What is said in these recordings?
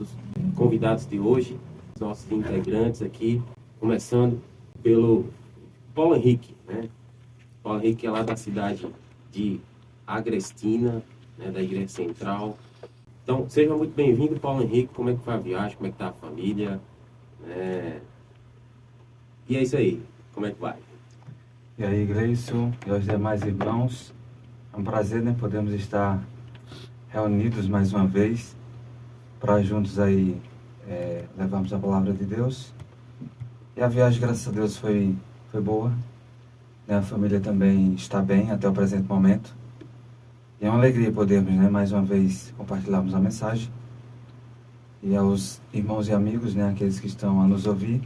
nossos convidados de hoje, os nossos integrantes aqui, começando pelo Paulo Henrique, né? Paulo Henrique é lá da cidade de Agrestina, né, da Igreja Central. Então, seja muito bem-vindo, Paulo Henrique. Como é que foi a viagem? Como é que tá a família? E é isso aí. Como é que vai? E aí, Gleison e aos demais irmãos, é um prazer, né, podermos estar reunidos mais uma vez para juntos aí levarmos a palavra de Deus. E a viagem, graças a Deus, foi boa, né? A família também está bem até o presente momento. E é uma alegria podermos, né, mais uma vez compartilharmos a mensagem. E aos irmãos e amigos, né, aqueles que estão a nos ouvir.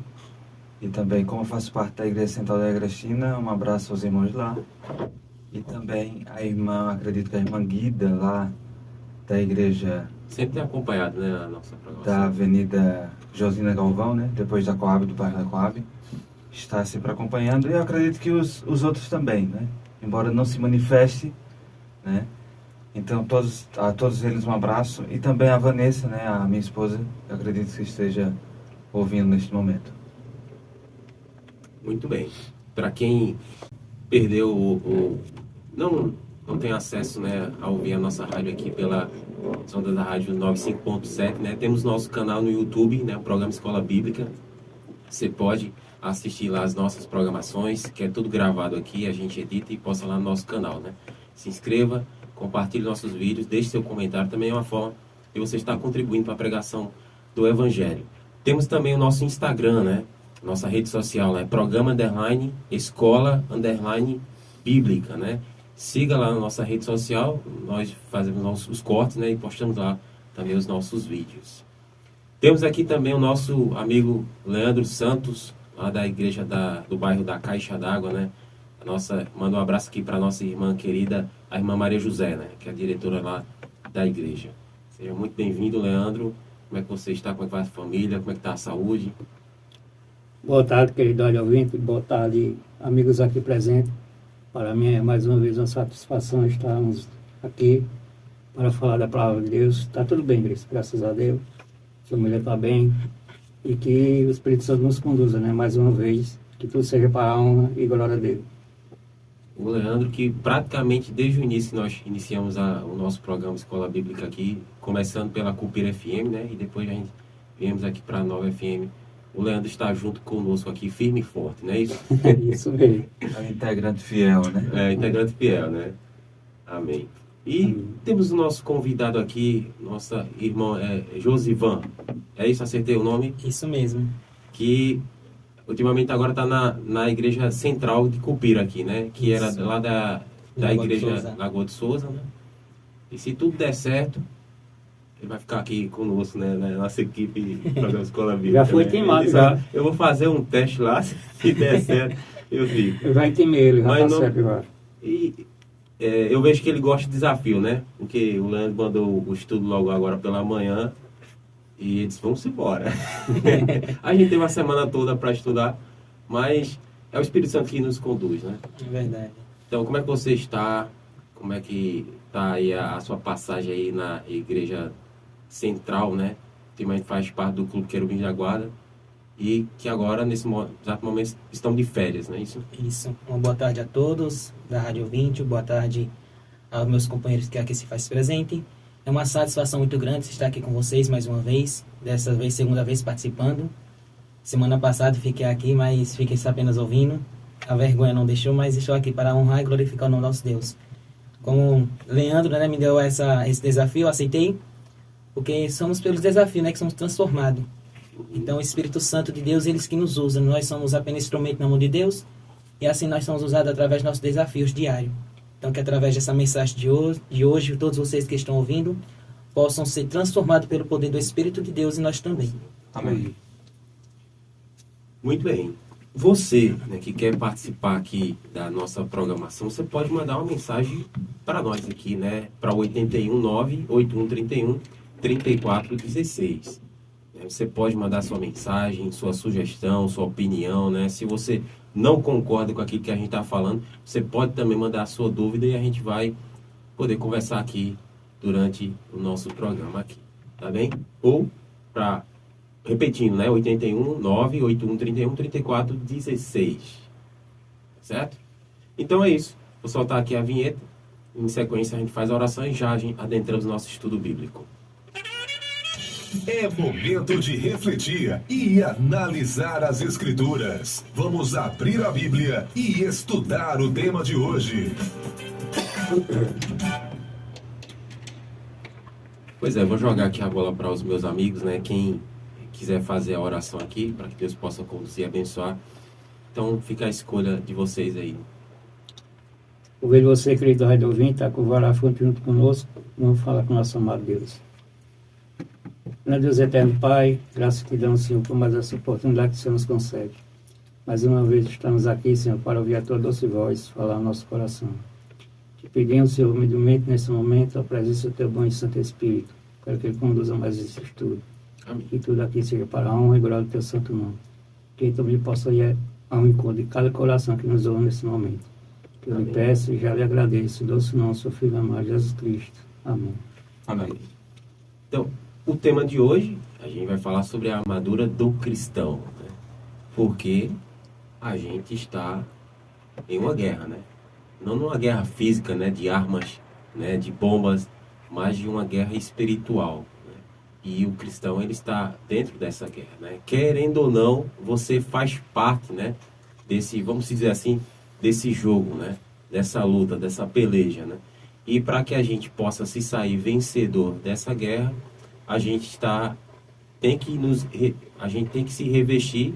E também, como eu faço parte da Igreja Central da Agrestina, um abraço aos irmãos lá. E também a irmã, acredito que a irmã Guida, lá da igreja... Sempre tem acompanhado, né, a nossa programação. Da Avenida Josina Galvão, né, depois da Coab, do bairro da Coab. Está sempre acompanhando. E eu acredito que os outros também, né, embora não se manifeste, né. Então, a todos eles um abraço. E também a Vanessa, né, a minha esposa, eu acredito que esteja ouvindo neste momento. Muito bem. Para quem perdeu não tem acesso, né, a ouvir a nossa rádio aqui pela onda da rádio 95.7, né, temos nosso canal no YouTube, né, o programa Escola Bíblica. Você pode assistir lá as nossas programações, que é tudo gravado aqui, a gente edita e posta lá no nosso canal, né. Se inscreva, compartilhe nossos vídeos, deixe seu comentário, também é uma forma de você estar contribuindo para a pregação do Evangelho. Temos também o nosso Instagram, né, nossa rede social, né, programa _ escola _ bíblica, né. Siga lá na nossa rede social, nós fazemos os cortes, né, e postamos lá também os nossos vídeos. Temos aqui também o nosso amigo Leandro Santos, lá da igreja do bairro da Caixa d'Água, né. Manda um abraço aqui para a nossa irmã querida, a irmã Maria José, né, que é a diretora lá da igreja. Seja muito bem-vindo, Leandro. Como é que você está? Como é que vai a família? Como é que está a saúde? Boa tarde, querido rádio ouvinte. Boa tarde, amigos aqui presentes. Para mim é mais uma vez uma satisfação estarmos aqui para falar da palavra de Deus. Está tudo bem, graças a Deus. A família está bem. E que o Espírito Santo nos conduza, né? Mais uma vez. Que tudo seja para a honra e glória dele. O Leandro, que praticamente desde o início nós iniciamos o nosso programa Escola Bíblica aqui, começando pela Cupira FM, né? E depois a gente viemos aqui para a Nova FM. O Leandro está junto conosco aqui, firme e forte, não é isso? Isso mesmo. É um integrante fiel, né? É, integrante fiel, né? Amém. E temos o nosso convidado aqui, nossa irmã Josivan. É isso? Acertei o nome? Isso mesmo. Que ultimamente agora está na Igreja Central de Cupira aqui, né? Que era lá da Igreja Lagoa de Souza, né? E se tudo der certo, ele vai ficar aqui conosco, né? Na nossa equipe do programa Escola Bíblica. Já foi queimado, já. Eu vou fazer um teste lá, se der certo, eu fico. Eu já intimei ele, já Mas está não- certo agora. E eu vejo que ele gosta de desafio, né? Porque o Leandro mandou o estudo logo agora pela manhã e ele disse, vamos embora. A gente teve a semana toda para estudar, mas é o Espírito Santo que nos conduz, né? É verdade. Então, como é que você está? Como é que está aí a sua passagem aí na Igreja Central, né? Que também faz parte do Clube Querubim da Guarda e que agora, nesse exato momento, estão de férias, não é isso? Isso. Uma boa tarde a todos da Rádio 20, boa tarde aos meus companheiros que aqui se faz presente. É uma satisfação muito grande estar aqui com vocês mais uma vez, dessa vez, segunda vez participando. Semana passada fiquei aqui, mas fiquei apenas ouvindo. A vergonha não deixou, mas estou aqui para honrar e glorificar o nome do nosso Deus. Como Leandro, né, me deu esse desafio, eu aceitei, porque somos pelos desafios, né, que somos transformados. Então, o Espírito Santo de Deus, eles que nos usam. Nós somos apenas instrumento na mão de Deus, e assim nós somos usados através dos nossos desafios diários. Então, que através dessa mensagem de hoje, todos vocês que estão ouvindo, possam ser transformados pelo poder do Espírito de Deus e nós também. Amém. Muito bem. Você, né, que quer participar aqui da nossa programação, você pode mandar uma mensagem para nós aqui, né? Para o 819-8131-3416. Você pode mandar sua mensagem, sua sugestão, sua opinião, né? Se você não concorda com aquilo que a gente está falando, você pode também mandar a sua dúvida e a gente vai poder conversar aqui durante o nosso programa aqui, tá bem? Ou repetindo, né? 81 981 31 34 16. Certo? Então é isso. Vou soltar aqui a vinheta. Em sequência a gente faz a oração e já adentramos no nosso estudo bíblico. É momento de refletir e analisar as Escrituras. Vamos abrir a Bíblia e estudar o tema de hoje. Pois é, vou jogar aqui a bola para os meus amigos, né? Quem quiser fazer a oração aqui, para que Deus possa conduzir e abençoar. Então fica a escolha de vocês aí. Convido você, querido rádio ouvinte, está com o Varafone junto conosco. Vamos falar com o nosso amado Deus. Meu Deus eterno Pai, graças te damos, Senhor, por mais essa oportunidade que o Senhor nos concede. Mais uma vez estamos aqui, Senhor, para ouvir a tua doce voz, falar no nosso coração. Te pedimos, Senhor, humildemente nesse momento, a presença do teu bom e santo Espírito, para que ele conduza mais esse estudo. Amém. Que tudo aqui seja para a honra e glória do teu santo nome. Que também possa ir ao encontro de cada coração que nos ouve nesse momento. Que eu lhe peço e já lhe agradeço, doce nome, seu Filho amado, Jesus Cristo. Amém. Amém. Então, o tema de hoje, a gente vai falar sobre a armadura do cristão, né? Porque a gente está em uma guerra, né? Não numa guerra física, né? De armas, né? De bombas, mas de uma guerra espiritual, né? E o cristão, ele está dentro dessa guerra, né? Querendo ou não, você faz parte, né? Desse, vamos dizer assim, desse jogo, né? Dessa luta, dessa peleja, né? E para que a gente possa se sair vencedor dessa guerra, a gente tem que se revestir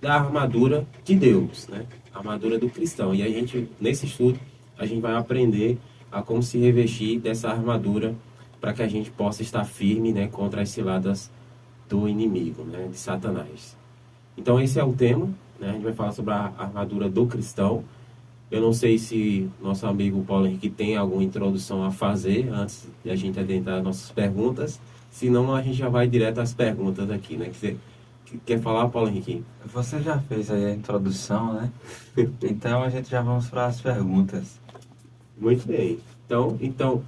da armadura de Deus, né? A armadura do cristão. E a gente, nesse estudo, a gente vai aprender a como se revestir dessa armadura para que a gente possa estar firme, né, contra as ciladas do inimigo, né, de Satanás. Então esse é o tema, né? A gente vai falar sobre a armadura do cristão. Eu não sei se nosso amigo Paulo Henrique tem alguma introdução a fazer antes de a gente adentrar nossas perguntas. Senão a gente já vai direto às perguntas aqui, né? Quer falar, Paulo Henrique? Você já fez aí a introdução, né? Então a gente já vamos para as perguntas. Muito bem. Então,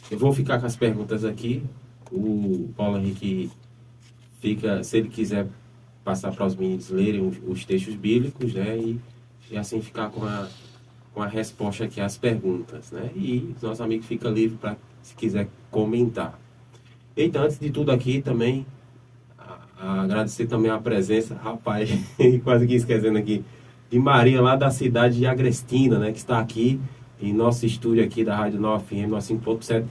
eu vou ficar com as perguntas aqui. O Paulo Henrique fica, se ele quiser passar para os meninos lerem os textos bíblicos, né? E assim ficar com a resposta aqui às perguntas, né? E nosso amigo fica livre para, se quiser, comentar. Então, antes de tudo aqui também, agradecer também a presença, rapaz, quase que esquecendo aqui, de Maria, lá da cidade de Agrestina, né, que está aqui em nosso estúdio aqui da Rádio 9 FM, 95.7,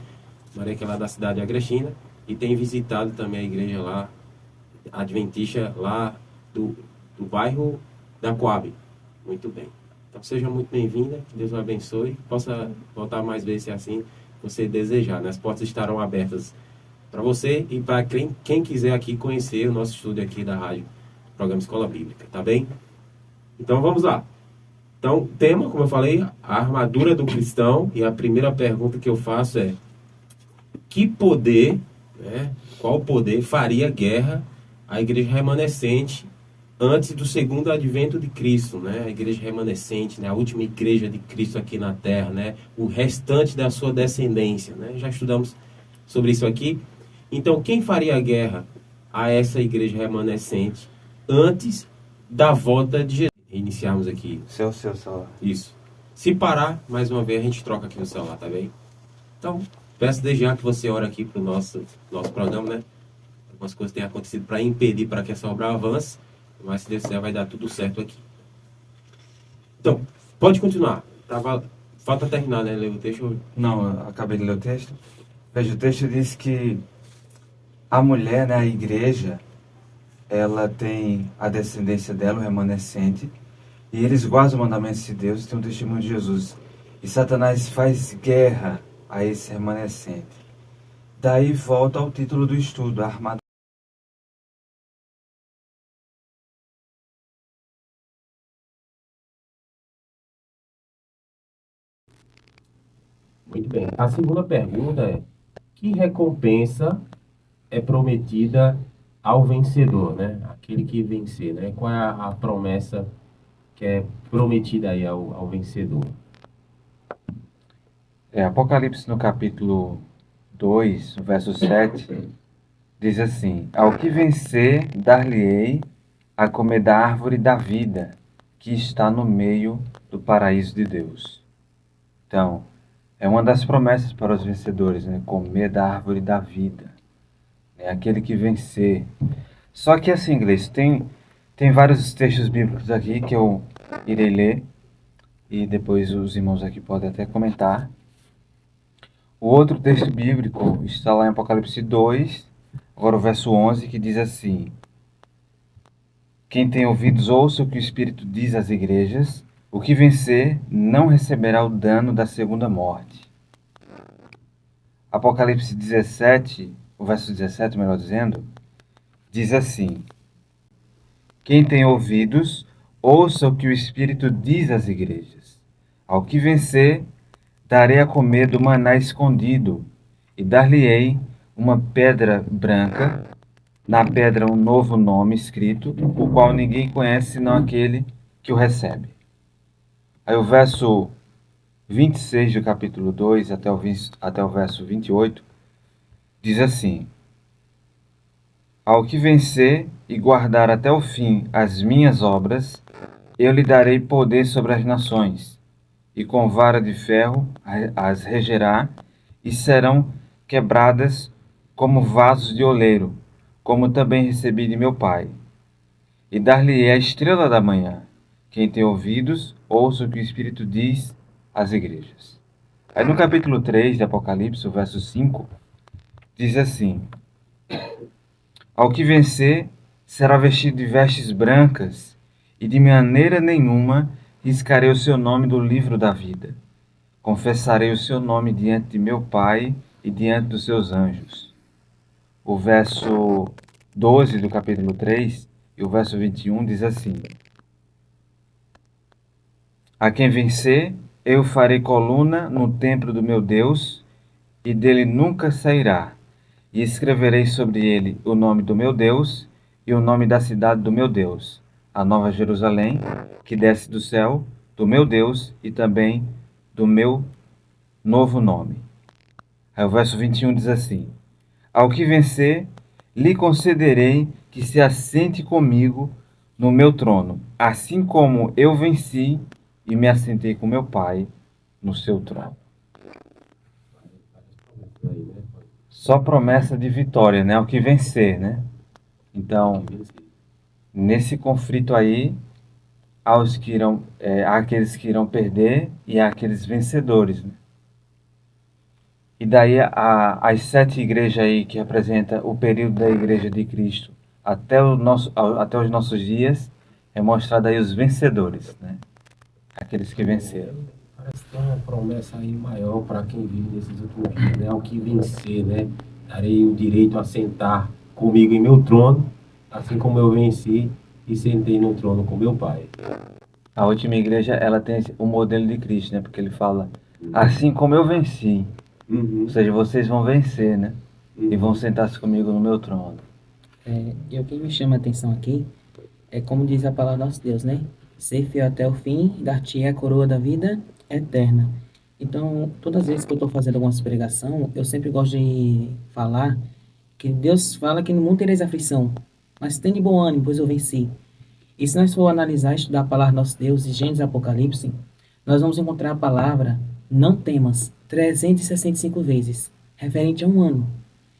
Maria, que é lá da cidade de Agrestina, e tem visitado também a igreja lá, adventista, lá do bairro da Coab. Muito bem. Então, seja muito bem-vinda, que Deus o abençoe, possa voltar mais vezes, se assim você desejar, né? As portas estarão abertas para você e para quem quiser aqui conhecer o nosso estúdio aqui da rádio, programa Escola Bíblica, tá bem? Então vamos lá. Então, tema, como eu falei, a armadura do cristão, e a primeira pergunta que eu faço é: que poder, né, qual poder faria guerra à igreja remanescente antes do segundo advento de Cristo, né? A igreja remanescente, né, a última igreja de Cristo aqui na terra, né? O restante da sua descendência, né? Já estudamos sobre isso aqui. Então, quem faria guerra a essa igreja remanescente antes da volta de Jesus? Iniciarmos aqui. Seu celular. Isso. Se parar, mais uma vez, a gente troca aqui no celular, tá bem? Então, peço desde já que você ore aqui para o nosso programa, né? Algumas coisas têm acontecido para impedir para que essa obra avance, mas se Deus quiser vai dar tudo certo aqui. Então, pode continuar. Falta terminar, né? Ler o texto. Não, eu acabei de ler o texto. Veja, o texto diz que a mulher, né, a igreja, ela tem a descendência dela, o remanescente, e eles guardam os mandamentos de Deus e têm o testemunho de Jesus. E Satanás faz guerra a esse remanescente. Daí volta ao título do estudo, a armadura. Muito bem. A segunda pergunta é: que recompensa é prometida ao vencedor, né? Aquele que vencer, né? Qual é a promessa que é prometida aí ao vencedor? Apocalipse no capítulo 2, verso 7, diz assim: Ao que vencer, dar-lhe-ei a comer da árvore da vida, que está no meio do paraíso de Deus. Então, é uma das promessas para os vencedores, né? Comer da árvore da vida. É aquele que vencer. Só que assim, inglês, tem vários textos bíblicos aqui que eu irei ler e depois os irmãos aqui podem até comentar. O outro texto bíblico está lá em Apocalipse 2, agora o verso 11, que diz assim: Quem tem ouvidos, ouça o que o Espírito diz às igrejas. O que vencer não receberá o dano da segunda morte. Apocalipse 17, o verso 17, melhor dizendo, diz assim: Quem tem ouvidos, ouça o que o Espírito diz às igrejas. Ao que vencer, darei a comer do maná escondido, e dar-lhe-ei uma pedra branca, na pedra um novo nome escrito, o qual ninguém conhece senão aquele que o recebe. Aí o verso 26 do capítulo 2 até o verso 28 diz assim: Ao que vencer e guardar até o fim as minhas obras, eu lhe darei poder sobre as nações, e com vara de ferro as regerá, e serão quebradas como vasos de oleiro, como também recebi de meu Pai. E dar-lhe-ei a estrela da manhã. Quem tem ouvidos, ouça o que o Espírito diz às igrejas. Aí no capítulo 3 de Apocalipse, o verso 5, diz assim: Ao que vencer, será vestido de vestes brancas, e de maneira nenhuma riscarei o seu nome do livro da vida. Confessarei o seu nome diante de meu Pai e diante dos seus anjos. O verso 12 do capítulo 3 e o verso 21 diz assim: A quem vencer, eu farei coluna no templo do meu Deus, e dele nunca sairá. E escreverei sobre ele o nome do meu Deus e o nome da cidade do meu Deus, a Nova Jerusalém, que desce do céu, do meu Deus, e também do meu novo nome. Aí o verso 21 diz assim: Ao que vencer, lhe concederei que se assente comigo no meu trono, assim como eu venci e me assentei com meu Pai no seu trono. Só promessa de vitória, né? O que vencer, né? Então, nesse conflito aí, há aqueles que irão perder e há aqueles vencedores, né? E daí as 7 igrejas aí que representam o período da Igreja de Cristo até os nossos dias, é mostrado aí os vencedores, né? Aqueles que venceram. Parece que tem uma promessa aí maior para quem vive nesses últimos dias, né? Ao que vencer, né? Darei o direito a sentar comigo em meu trono, assim como eu venci e sentei no trono com meu Pai. A última igreja, ela tem o modelo de Cristo, né? Porque ele fala, assim como eu venci, ou seja, vocês vão vencer, né? E vão sentar-se comigo no meu trono. E o que me chama a atenção aqui é como diz a palavra do nosso Deus, né? Ser fiel até o fim, dar-te a coroa da vida eterna. Então, todas as vezes que eu estou fazendo alguma pregação, eu sempre gosto de falar que Deus fala que no mundo tereis aflição, mas tem de bom ânimo, pois eu venci. E se nós for analisar e estudar a palavra do nosso Deus, de Gênesis e Apocalipse, nós vamos encontrar a palavra não temas 365 vezes, referente a um ano.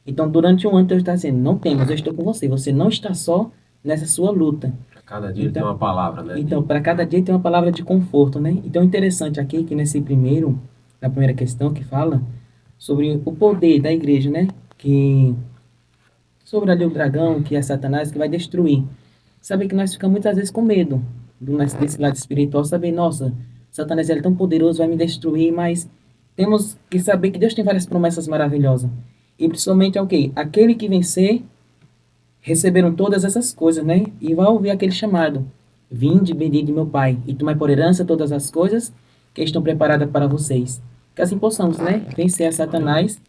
Então, durante um ano, Deus está dizendo, não temas, eu estou com você. Você não está só nessa sua luta. Para cada dia tem uma palavra, né? Então, para cada dia tem uma palavra de conforto, né? Então, interessante aqui que na primeira questão que fala sobre o poder da igreja, né? Sobre ali o dragão, que é Satanás, que vai destruir. Sabe que nós ficamos muitas vezes com medo desse lado espiritual, saber, nossa, Satanás é tão poderoso, vai me destruir, mas temos que saber que Deus tem várias promessas maravilhosas. E principalmente é o quê? Aquele que vencer, receberam todas essas coisas, né? E vai ouvir aquele chamado. Vinde, bendito de meu Pai, e tomai por herança todas as coisas que estão preparadas para vocês. Que assim possamos, né? Vencer a Satanás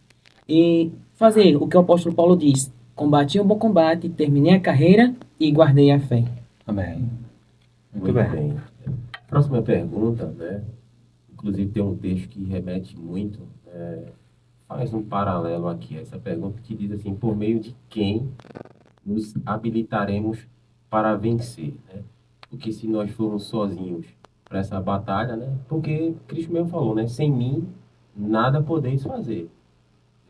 e fazer o que o apóstolo Paulo diz. Combati o bom combate, terminei a carreira e guardei a fé. Amém. Muito bem. Próxima pergunta, né? Inclusive tem um texto que remete muito, faz um paralelo aqui, essa pergunta que diz assim, por meio de quem nos habilitaremos para vencer, né? Porque se nós formos sozinhos para essa batalha, né? Porque Cristo mesmo falou, né? Sem mim, nada podeis fazer.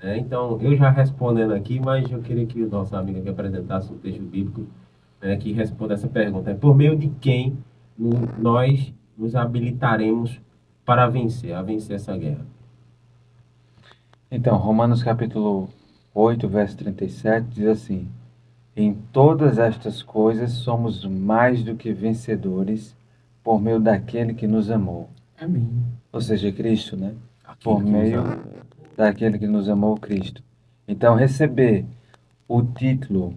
Né? Então, eu já respondendo aqui, mas eu queria que o nosso amigo aqui apresentasse um texto bíblico, né, que responda essa pergunta. É por meio de quem nós nos habilitaremos para vencer, a vencer essa guerra? Então, Romanos capítulo 8, verso 37 diz assim: em todas estas coisas somos mais do que vencedores por meio daquele que nos amou. Amém. Ou seja, Cristo, né? Aquele Por que nos meio ama. daquele que nos amou, Cristo. Então, receber o título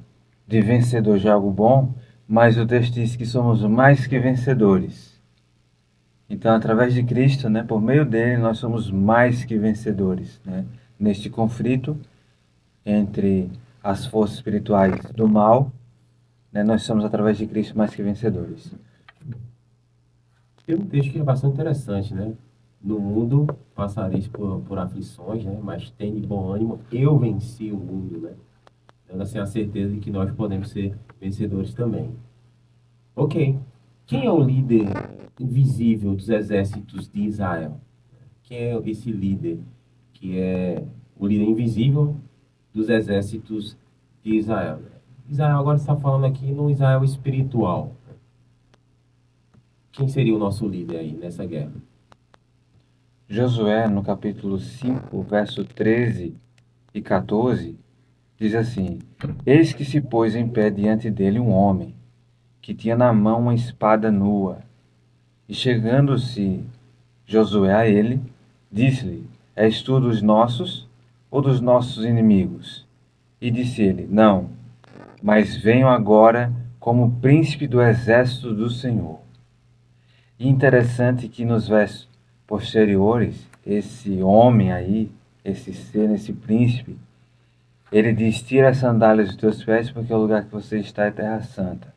de vencedor já é algo bom, mas o texto diz que somos mais que vencedores. Então, através de Cristo, né, por meio dele, nós somos mais que vencedores, né? Neste conflito entre as forças espirituais do mal, né, nós somos, através de Cristo, mais que vencedores. Tem um texto que é bastante interessante, né? No mundo passareis por aflições, né? Mas tem de bom ânimo, eu venci o mundo, né? Dando assim a certeza de que nós podemos ser vencedores também. Ok. Quem é o líder invisível dos exércitos de Israel? Quem é esse líder que é o líder invisível dos exércitos de Israel? Israel agora está falando aqui no Israel espiritual. Quem seria o nosso líder aí nessa guerra? Josué, no capítulo 5, verso 13 e 14, diz assim: eis que se pôs em pé diante dele um homem, que tinha na mão uma espada nua. E chegando-se Josué a ele, disse-lhe: és tu dos nossos ou dos nossos inimigos? E disse ele: não, mas venho agora como príncipe do exército do Senhor. E interessante que nos versos posteriores, esse homem aí, esse ser, esse príncipe, ele diz: tira as sandálias dos teus pés, porque o lugar que você está é terra santa.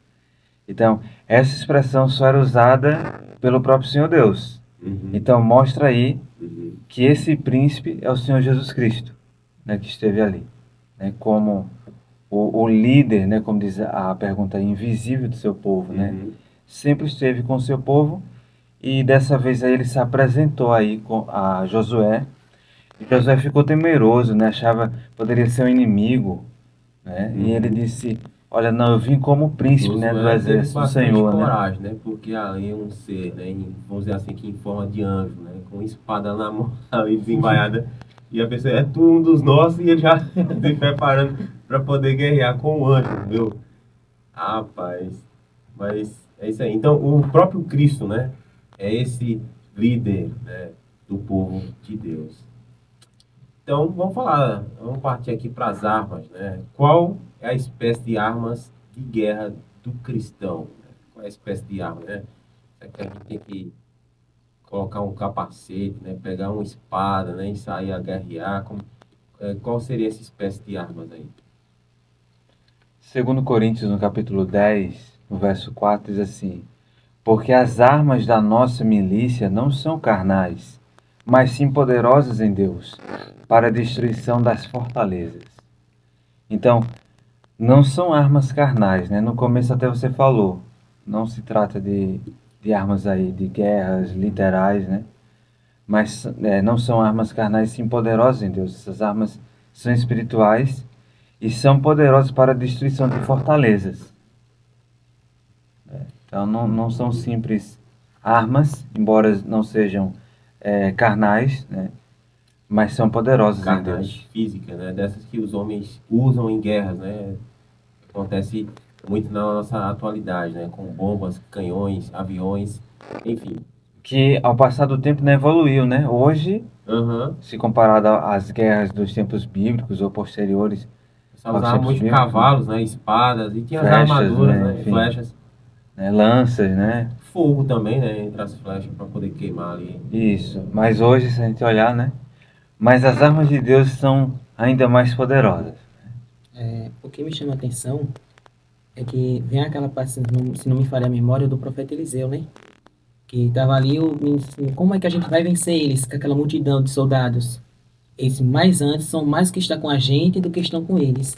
Então, essa expressão só era usada pelo próprio Senhor Deus. Então, mostra aí que esse príncipe é o Senhor Jesus Cristo, né, que esteve ali, né, como o líder, né, como diz a pergunta, invisível do seu povo, né, sempre esteve com o seu povo, e dessa vez aí ele se apresentou aí a Josué, e Josué ficou temeroso, né, achava que poderia ser um inimigo, né, e ele disse: olha, não, eu vim como príncipe, né, do exército do Senhor, né? Coragem, né? Porque ali é um ser, né, vamos dizer assim, que em forma de anjo, né, com espada na mão, ali desembaiada, e a pessoa é tu um dos nossos, e ele já se preparando para poder guerrear com o anjo, meu. Rapaz, mas é isso aí. Então, o próprio Cristo, né, é esse líder, né, do povo de Deus. Então, vamos partir aqui para as armas, né? Qual é a espécie de armas de guerra do cristão? Né? Qual é a espécie de arma, né? Será que a gente tem que colocar um capacete, né? Pegar uma espada, né? E sair a guerrear? Qual seria essa espécie de armas aí? 2 Coríntios, no capítulo 10, no verso 4, diz assim: porque as armas da nossa milícia não são carnais, mas sim poderosas em Deus, para a destruição das fortalezas. Então, não são armas carnais, né? No começo até você falou, não se trata de armas aí, de guerras literais, né? Mas não são armas carnais, sim poderosas em Deus. Essas armas são espirituais e são poderosas para a destruição de fortalezas. Então, não são simples armas, embora não sejam carnais, né? Mas são poderosas em Carnais Deus. físicas, né? Dessas que os homens usam em guerras, né? Acontece muito na nossa atualidade, né? Com bombas, canhões, aviões, enfim. Que ao passar do tempo não evoluiu, né? Hoje, se comparado às guerras dos tempos bíblicos ou posteriores, Só usava muito cavalos, né? Espadas, e tinha flechas, as armaduras, né? né? Enfim, Flechas. né? Lanças, né? Fogo também, né? Entre as flechas para poder queimar ali. Isso. Mas hoje, se a gente olhar, né? Mas as armas de Deus são ainda mais poderosas. O que me chama a atenção é que vem aquela parte, se não me falha a memória, do profeta Eliseu, né? Que estava ali, como é que a gente vai vencer eles, com aquela multidão de soldados? Esses mais antes são mais que está com a gente do que estão com eles.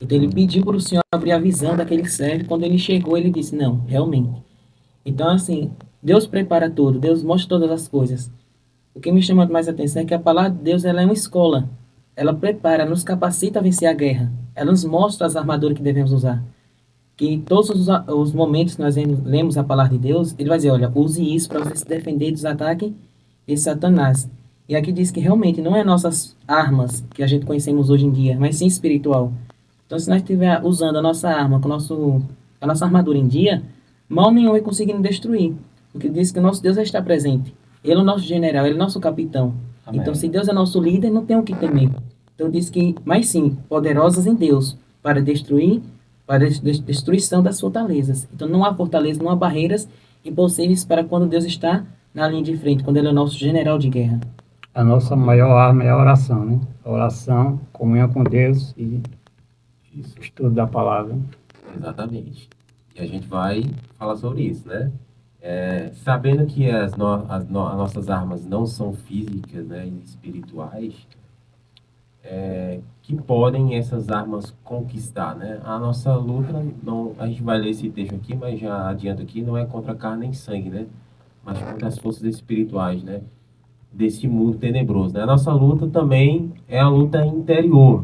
Então ele pediu para o Senhor abrir a visão daquele servo. Quando ele chegou, ele disse: não, realmente. Então, assim, Deus prepara tudo, Deus mostra todas as coisas. O que me chama mais a atenção é que a palavra de Deus ela é uma escola. Ela prepara, nos capacita a vencer a guerra. Ela nos mostra as armaduras que devemos usar. Que em todos os momentos que nós lemos a palavra de Deus, ele vai dizer: olha, use isso para você se defender dos ataques de Satanás. E aqui diz que realmente não é nossas armas que a gente conhecemos hoje em dia, mas sim espiritual. Então, se nós estiver usando a nossa arma, a nossa armadura em dia, mal nenhum vai conseguir nos destruir. Porque diz que o nosso Deus está presente. Ele é o nosso general, ele é o nosso capitão. Amém. Então, se Deus é nosso líder, não tem o que temer. Então, diz que, mas sim, poderosas em Deus, para destruir, para destruição das fortalezas. Então, não há fortaleza, não há barreiras impossíveis para quando Deus está na linha de frente, quando ele é o nosso general de guerra. A nossa maior arma é a oração, né? A oração, comunhão com Deus e Isso, estudo da palavra. exatamente. E a gente vai falar sobre isso, né? Sabendo que as nossas armas não são físicas, né, e espirituais, que podem essas armas conquistar, né? A nossa luta, não, a gente vai ler esse texto aqui, mas já adianto aqui, não é contra carne nem sangue, né? Mas contra as forças espirituais, né? Desse mundo tenebroso, né? A nossa luta também é a luta interior,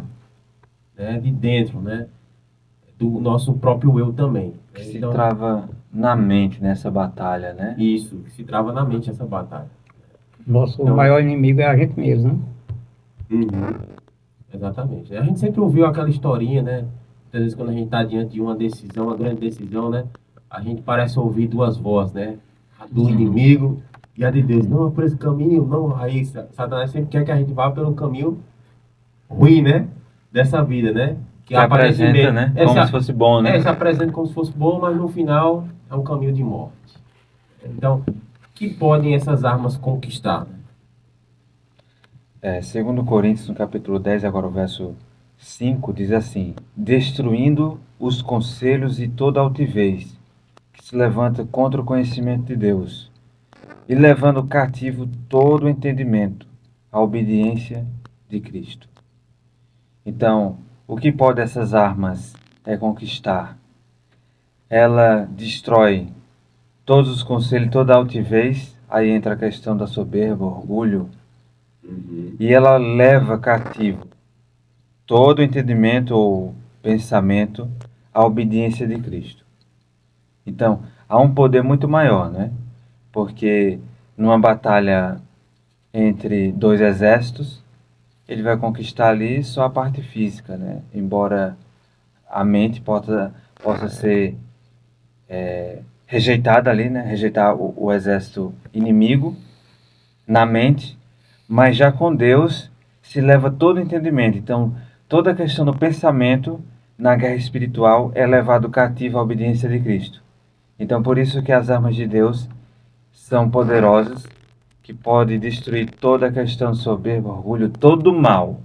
né? De dentro, né? Do nosso próprio eu também. Que se trava na mente nessa batalha, né? Isso, que se trava na mente essa batalha. Nosso Então- maior inimigo é a gente mesmo, né? Exatamente. A gente sempre ouviu aquela historinha, né? Muitas vezes quando a gente está diante de uma decisão, uma grande decisão, né? A gente parece ouvir duas vozes, né? A do inimigo e a de Deus. Não, é por esse caminho, não. Aí Satanás sempre quer que a gente vá pelo caminho ruim, né? Dessa vida, né? Que apresenta, meio- né? É, Como se fosse bom, né? se apresenta como se fosse bom, mas no final é um caminho de morte. Então, que podem essas armas conquistar? Segundo Coríntios, no capítulo 10, agora o verso 5, diz assim: destruindo os conselhos e toda altivez que se levanta contra o conhecimento de Deus, e levando cativo todo o entendimento à obediência de Cristo. Então, o que pode essas armas conquistar? Ela destrói todos os conselhos, toda a altivez, aí entra a questão da soberba, orgulho, e ela leva cativo todo o entendimento ou pensamento à obediência de Cristo. Então, há um poder muito maior, né? Porque numa batalha entre dois exércitos, ele vai conquistar ali só a parte física, né? Embora a mente possa ser rejeitada ali, né? Rejeitar o exército inimigo na mente, mas já com Deus se leva todo o entendimento. Então, toda a questão do pensamento na guerra espiritual é levado cativo à obediência de Cristo. Então, por isso que as armas de Deus são poderosas, que podem destruir toda a questão de soberba, orgulho, todo o mal.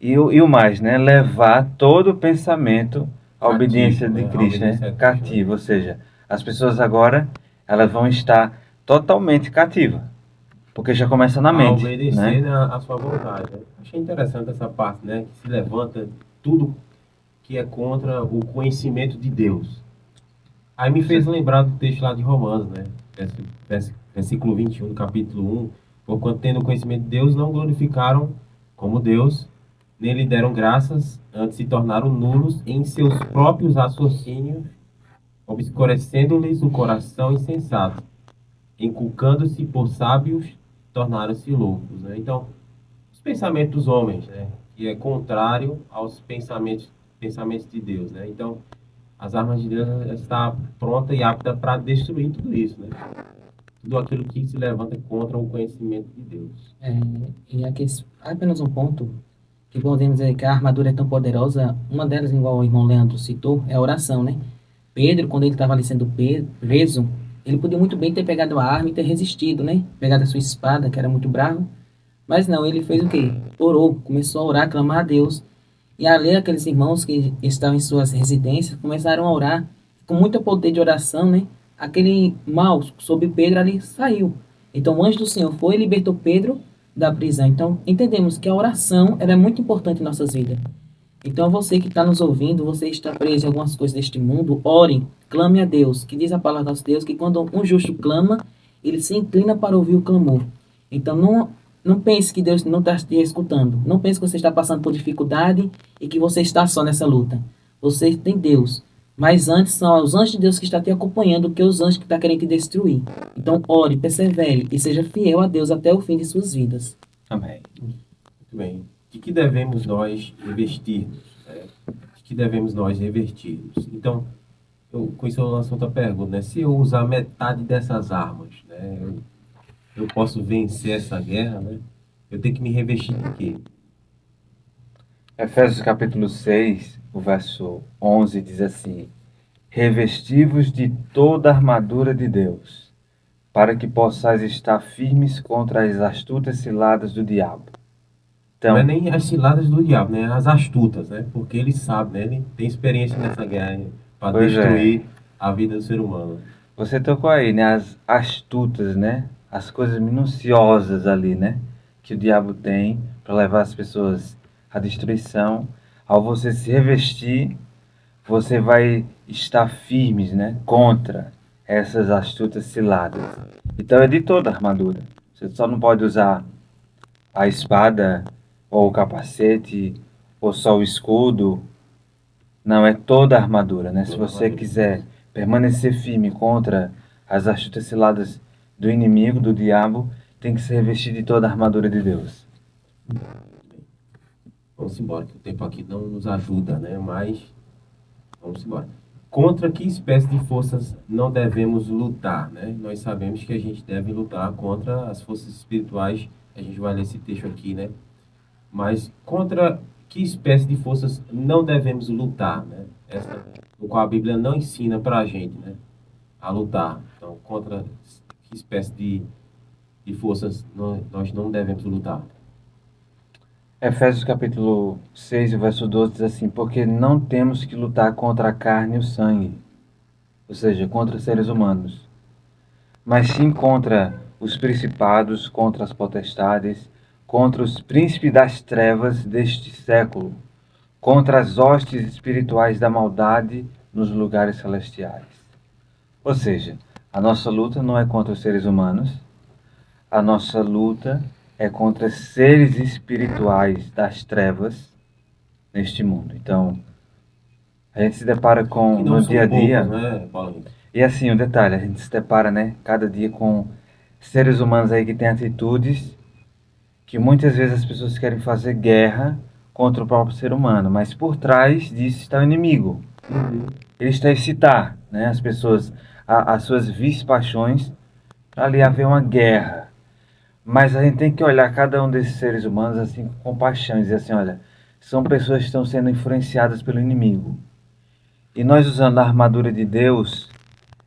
E o mais, né? Levar todo o pensamento à Cativo, obediência de né? Cristo, A obediência né? a Cristo, Cativo, ou seja, as pessoas agora elas vão estar totalmente cativas, porque já começa na A mente, obedecer, né? né, a sua vontade, né? Achei interessante essa parte, né? Que se levanta tudo que é contra o conhecimento de Deus. Aí me fez lembrar do texto lá de Romanos, né? Versículo 21 do capítulo 1. Porquanto tendo o conhecimento de Deus, não glorificaram como Deus, nem lhe deram graças, antes se tornaram nulos em seus próprios raciocínios, obscurecendo-lhes o coração insensato, inculcando-se por sábios, tornaram-se loucos, né? Então, os pensamentos dos homens, né? Que é contrário aos pensamentos de Deus, né? Então, as armas de Deus está pronta e apta para destruir tudo isso, né? Tudo aquilo que se levanta contra o conhecimento de Deus. E aqui apenas um ponto que podemos dizer que a armadura é tão poderosa. Uma delas, igual o irmão Leandro citou, é a oração, né? Pedro, quando ele estava ali sendo preso, ele podia muito bem ter pegado a arma e ter resistido, né? Pegado a sua espada, que era muito bravo. Mas não, ele fez o quê? Orou, começou a orar, clamar a Deus. E ali aqueles irmãos que estavam em suas residências começaram a orar com muito poder de oração, né? Aquele mal sobre Pedro ali saiu. Então o anjo do Senhor foi e libertou Pedro da prisão. Então, entendemos que a oração ela é muito importante em nossas vidas. Então, você que está nos ouvindo, você está preso em algumas coisas deste mundo, ore, clame a Deus, que diz a palavra do nosso Deus, que quando um justo clama, ele se inclina para ouvir o clamor. Então, não pense que Deus não está te escutando. Não pense que você está passando por dificuldade e que você está só nessa luta. Você tem Deus. Mas antes são os anjos de Deus que estão te acompanhando que os anjos que estão querendo te destruir. Então, ore, persevere e seja fiel a Deus até o fim de suas vidas. Amém. Muito bem. De que devemos nós investirmos? Né? De que devemos nós revertirmos? Então, com isso eu lanço outra pergunta, né? Se eu usar metade dessas armas, né, eu posso vencer essa guerra, né? Eu tenho que me revestir de quê? Efésios capítulo 6, o verso 11 diz assim: revesti-vos de toda a armadura de Deus, para que possais estar firmes contra as astutas ciladas do diabo. Então, Não é nem as ciladas do diabo, né? As astutas, né? Porque ele sabe, né? Ele tem experiência nessa guerra para Pois é. destruir a vida do ser humano. você tocou aí, né? As astutas, né? As coisas minuciosas ali, né? Que o diabo tem para levar as pessoas à destruição. Ao você se revestir, você vai estar firmes, né? Contra essas astutas ciladas. Então é de toda a armadura. Você só não pode usar a espada ou o capacete ou só o escudo. Não, é toda a armadura, né? Se Toda a você armadura. quiser permanecer firme contra as astutas ciladas do inimigo, do diabo, tem que se revestir de toda a armadura de Deus. Vamos embora, que o tempo aqui não nos ajuda, né? Mas vamos embora. Contra que espécie de forças não devemos lutar, né? Nós sabemos que a gente deve lutar contra as forças espirituais. A gente vai ler esse texto aqui, né? Mas contra que espécie de forças não devemos lutar, né? Essa, no qual a Bíblia não ensina para a gente, né? A lutar. Então, contra que espécie de forças nós não devemos lutar. Efésios capítulo 6, o verso 12 diz assim: porque não temos que lutar contra a carne e o sangue, ou seja, contra os seres humanos, mas sim contra os principados, contra as potestades, contra os príncipes das trevas deste século, contra as hostes espirituais da maldade nos lugares celestiais. Ou seja, a nossa luta não é contra os seres humanos, a nossa luta é contra seres espirituais das trevas neste mundo. Então, a gente se depara com, Que não no são dia a dia, poucos, né, Paulo? e assim, o detalhe, a gente se depara, né, cada dia com seres humanos aí que têm atitudes que muitas vezes as pessoas querem fazer guerra contra o próprio ser humano, mas por trás disso está o inimigo. Ele está a excitar, né, as pessoas, as suas vis paixões, para ali haver uma guerra. Mas a gente tem que olhar cada um desses seres humanos assim com compaixão e dizer assim, olha, são pessoas que estão sendo influenciadas pelo inimigo. E nós usando a armadura de Deus,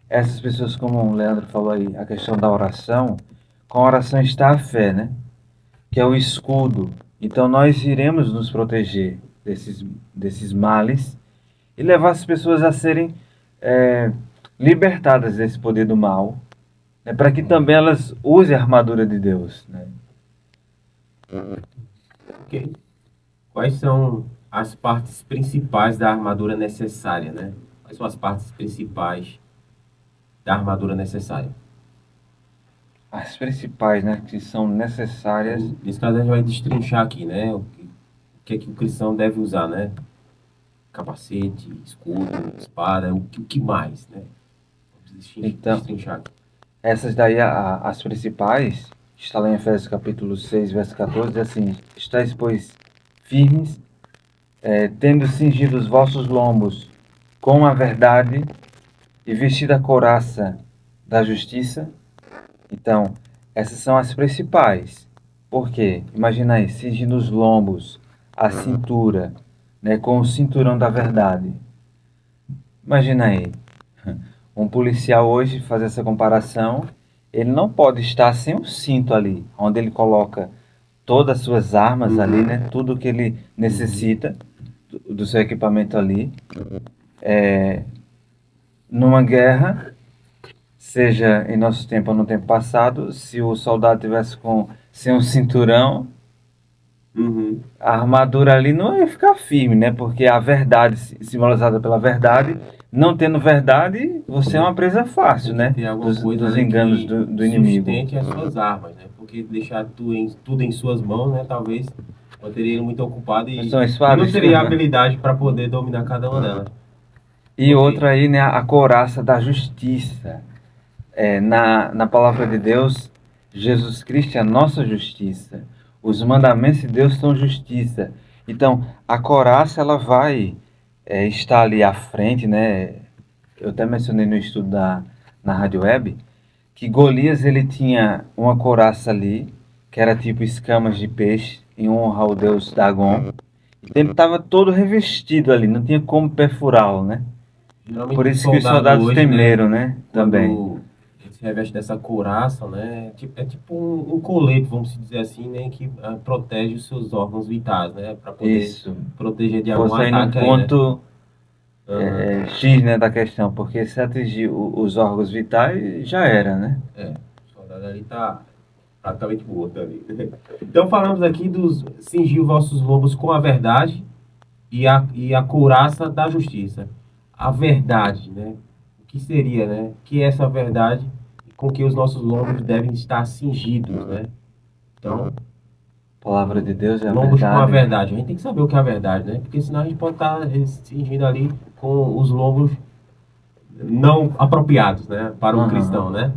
essas pessoas, como o Leandro falou aí, a questão da oração, com a oração está a fé, né? Que é o escudo. Então nós iremos nos proteger desses males e levar as pessoas a serem libertadas desse poder do mal, né, para que também elas usem a armadura de Deus, né? Ok. Quais são as partes principais da armadura necessária, né? Quais são as partes principais da armadura necessária? As principais, né, que são necessárias. Nesse caso, a gente vai destrinchar aqui, né? O que é que o cristão deve usar, né? Capacete, escudo, espada, o que mais, né? Vamos Então, destrinchar aqui. essas daí, as principais, está lá em Efésios capítulo 6, verso 14, diz assim: estáis, pois, firmes, tendo cingido os vossos lombos com a verdade e vestido a couraça da justiça. Então, essas são as principais. Por quê? Imagina aí, cingindo os lombos, a cintura, né, com o cinturão da verdade. Imagina aí, um policial hoje fazer essa comparação, ele não pode estar sem o cinto ali, onde ele coloca todas as suas armas ali, né, tudo que ele necessita do seu equipamento ali. Numa guerra, seja em nosso tempo ou no tempo passado, se o soldado tivesse sem um cinturão, Uhum. a armadura ali não ia ficar firme, né? Porque a verdade, simbolizada pela verdade, não tendo verdade, você é uma presa fácil, né? Tem alguma coisa Dos ali enganos que do inimigo. sustente as suas armas, né? Porque deixar tudo em suas mãos, né? Talvez manteria ele muito ocupado e São ele espadas. não teria habilidade para poder dominar cada uma delas. E Ok. outra aí, né? A couraça da justiça. Na palavra de Deus, Jesus Cristo é a nossa justiça. Os mandamentos de Deus são justiça. Então, a couraça, ela vai estar ali à frente, né? Eu até mencionei no estudo na Rádio Web, que Golias, ele tinha uma couraça ali, que era tipo escamas de peixe, em honra ao deus Dagon. Então, ele estava todo revestido ali, não tinha como perfurá-lo, né? Geralmente Por o isso que os soldado soldados hoje, temeram, né? Também. quando ele se reveste dessa couraça, né? É tipo um colete, vamos dizer assim, né? Que protege os seus órgãos vitais, né? Para poder Isso. proteger de algum Fosse aí no ataque aí, né? ponto Aham. X, né, da questão, porque se atingir os órgãos vitais, já era, né? O soldado ali tá praticamente morto ali. Então falamos aqui dos cingir os vossos lombos com a verdade e a couraça da justiça. A verdade, né? O que seria, né? Que é essa verdade com que os nossos lombos devem estar cingidos, né? Então, A palavra de Deus é a lombos com a verdade. verdade. A gente tem que saber o que é a verdade, né? Porque senão a gente pode estar cingindo ali com os lombos não apropriados, né? Para um Aham. cristão, né?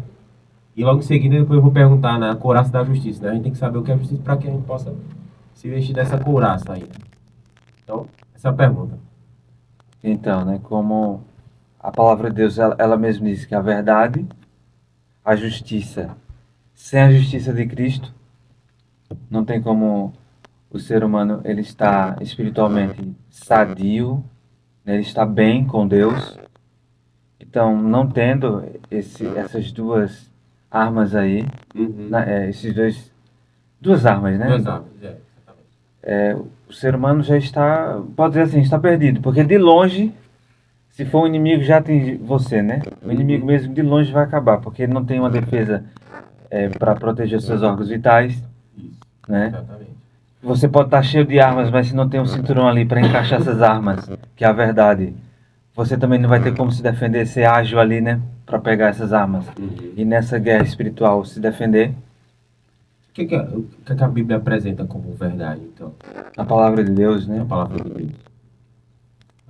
E logo em seguida, depois eu vou perguntar na couraça da justiça, né? A gente tem que saber o que é justiça para que a gente possa se vestir dessa couraça aí. Então, essa é a pergunta. Então, né, como a palavra de Deus, ela mesma diz que a verdade, a justiça, sem a justiça de Cristo, não tem como o ser humano ele está espiritualmente sadio, né, ele está bem com Deus. Então, não tendo essas duas armas aí, Uhum. duas armas, né? Duas armas, exatamente. O ser humano já está, pode dizer assim, está perdido, porque de longe, se for um inimigo já atingir você, né? O inimigo mesmo de longe vai acabar, porque ele não tem uma defesa para proteger seus órgãos vitais, Isso, né? exatamente. Você pode estar cheio de armas, mas se não tem um cinturão ali para encaixar essas armas, que é a verdade, você também não vai ter como se defender, ser ágil ali, né? Para pegar essas armas. Uhum. E nessa guerra espiritual se defender, O que a Bíblia apresenta como verdade, então? a palavra de Deus, né? A palavra de Deus.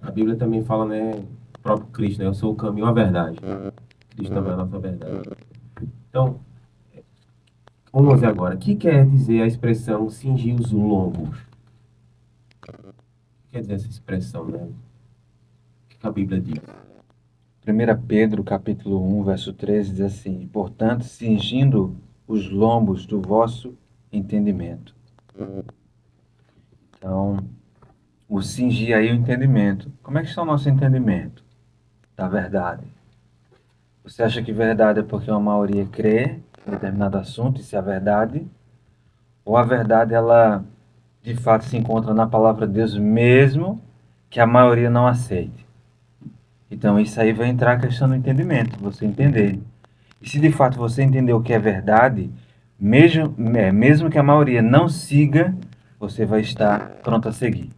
A Bíblia também fala, né? O próprio Cristo, né? Eu sou o caminho, a verdade. Cristo também é a nossa verdade. Então, vamos ver agora. O que quer dizer a expressão cingir os lombos? O que quer dizer essa expressão, né? O que a Bíblia diz? 1 Pedro, capítulo 1, verso 13, diz assim: portanto, cingindo os lombos do vosso entendimento. Então, o cingir aí é o entendimento. Como é que está o nosso entendimento da verdade? Você acha que verdade é porque uma maioria crê em determinado assunto, isso é a verdade? Ou a verdade, ela de fato se encontra na palavra de Deus, mesmo que a maioria não aceite? Então, isso aí vai entrar a questão do entendimento, você entender. E se de fato você entender o que é verdade, mesmo que a maioria não siga, você vai estar pronto a seguir.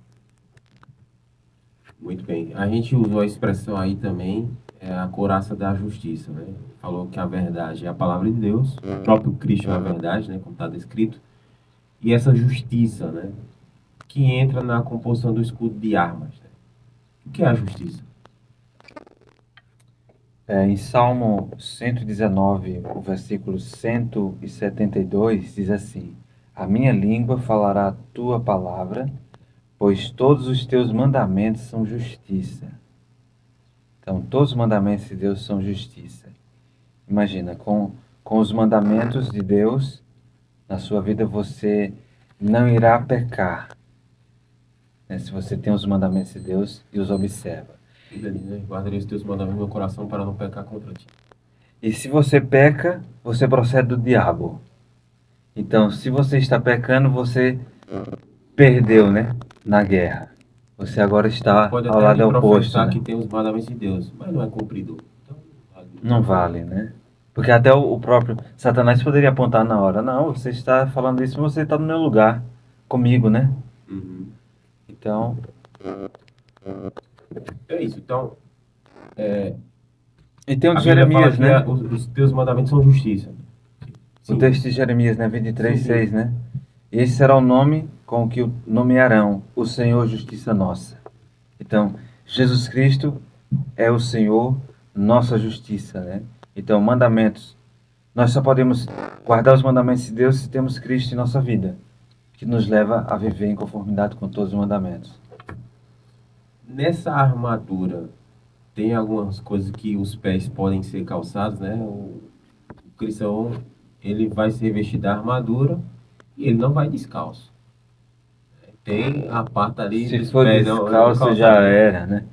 Muito bem. A gente usou a expressão aí também, a couraça da justiça, né? Falou que a verdade é a palavra de Deus, o próprio Cristo é a verdade, né? Como está descrito. E essa justiça, né? Que entra na composição do escudo de armas. Né? O que é a justiça? Em Salmo 119, o versículo 172, diz assim: a minha língua falará a tua palavra, pois todos os teus mandamentos são justiça. Então, todos os mandamentos de Deus são justiça. Imagina, com os mandamentos de Deus, na sua vida você não irá pecar, né? Se você tem os mandamentos de Deus e os observa. Né? Guardarei os teus mandamentos no meu coração para não pecar contra ti. E se você peca, você procede do diabo. Então, se você está pecando, você perdeu, né? Na guerra. Você agora está Pode ao até lado lhe oposto, professar né? que tem os mandamentos de Deus, mas não é cumpridor. Então, Não vale, né? Porque até o próprio Satanás poderia apontar na hora. Não, você está falando isso, você está no meu lugar, comigo, né? Uhum. Então, É isso. Então, e tem o a de Bíblia fala Jeremias, que né? os teus mandamentos são justiça. O Sim. texto de Jeremias, né? 23, Sim, sim. 6, né? Esse será o nome com que o nomearão, o Senhor Justiça Nossa. Então, Jesus Cristo é o Senhor, nossa justiça, né? Então, mandamentos. Nós só podemos guardar os mandamentos de Deus se temos Cristo em nossa vida, que nos leva a viver em conformidade com todos os mandamentos. Nessa armadura, tem algumas coisas que os pés podem ser calçados, né? O cristão, ele vai se revestir da armadura e ele não vai descalço. Tem a parte ali Se dos for pés, não descalço, calçado, já né? era, né?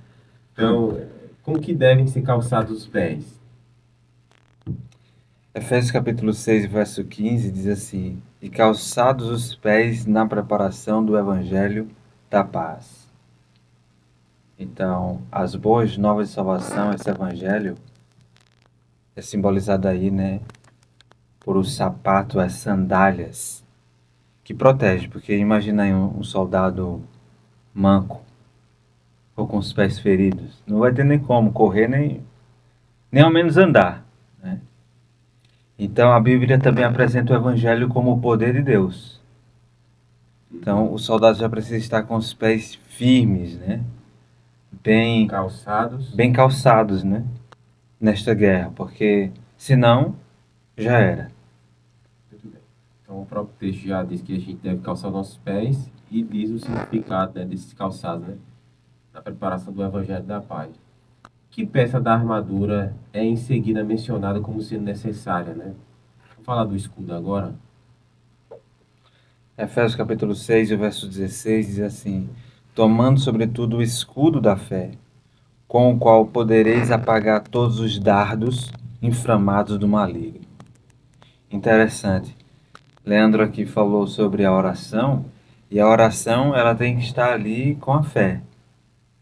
Então, como que devem ser calçados os pés? Efésios capítulo 6, verso 15 diz assim: E calçados os pés na preparação do evangelho da paz. Então, as boas novas de salvação, esse evangelho, é simbolizado aí, né, por o sapato, as sandálias, que protege, porque imagina aí um soldado manco, ou com os pés feridos, não vai ter nem como correr, nem ao menos andar, né? Então, a Bíblia também apresenta o evangelho como o poder de Deus. Então, o soldado já precisa estar com os pés firmes, né? Calçados. Bem calçados, né? Nesta guerra, porque senão já era. Muito bem. Então, o próprio texto já diz que a gente deve calçar os nossos pés e diz o significado, né, desses calçados, né? Na preparação do Evangelho da Paz. Que peça da armadura é em seguida mencionada como sendo necessária, né? Vou falar do escudo agora. Efésios capítulo 6, o verso 16 diz assim: Tomando sobretudo o escudo da fé, com o qual podereis apagar todos os dardos inflamados do maligno. Interessante. Leandro aqui falou sobre a oração, e a oração ela tem que estar ali com a fé.